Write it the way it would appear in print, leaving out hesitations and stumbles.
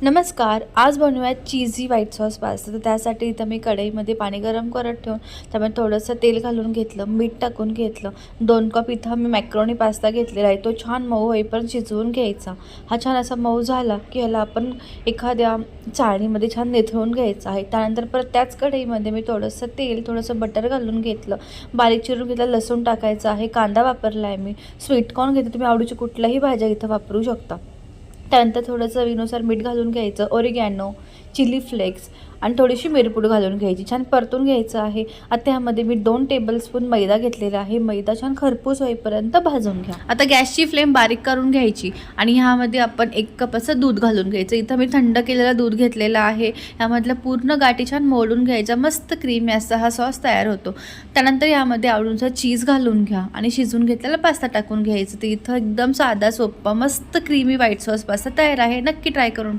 नमस्कार. आज बनवूयात चीझी व्हाईट सॉस पास्ता. तर त्यासाठी इथं मी कढईमध्ये पाणी गरम करत ठेवून त्यामध्ये थोडंसं तेल घालून घेतलं, मीठ टाकून घेतलं. 2 कप इथं मी मॅक्रोनी पास्ता घेतलेला आहे. तो छान मऊ होईपर्यंत शिजवून घ्यायचा. हा छान असा मऊ झाला की ह्याला आपण एखाद्या चाळणीमध्ये छान निथळून घ्यायचा आहे. त्यानंतर परत त्याच कढईमध्ये मी थोडंसं तेल, थोडंसं बटर घालून घेतलं. बारीक चिरून घेतलं लसूण टाकायचं आहे. कांदा वापरला आहे मी. स्वीट कॉर्न घेते, तुम्ही आवडीची कुठल्याही भाज्या इथं वापरू शकता. त्यानंतर थोडं चवीनुसार मीठ घालून घ्यायचं, ओरिगॅनो, चिली फ्लेक्स आणि थोडीशी मिरपूड घालून घ्यायची. छान परतून घ्यायचं आहे. आता ह्यामध्ये मी 2 टेबलस्पून मैदा घेतलेला आहे. मैदा छान खरपूस होईपर्यंत भाजून घ्या. आता गॅसची फ्लेम बारीक करून घ्यायची आणि ह्यामध्ये आपण 1 कप असं दूध घालून घ्यायचं. इथं मी थंड केलेलं दूध घेतलेलं आहे. ह्यामधल्या पूर्ण गाठी छान मोडून घ्यायच्या. मस्त क्रीमी असा हा सॉस तयार होतो. त्यानंतर यामध्ये आवडीनुसार चीज घालून घ्या आणि शिजून घेतलेला पास्ता टाकून घ्यायचं. तर इथं एकदम साधा सोपा मस्त क्रीमी व्हाईट सॉस पास्ता तयार आहे. नक्की ट्राय करून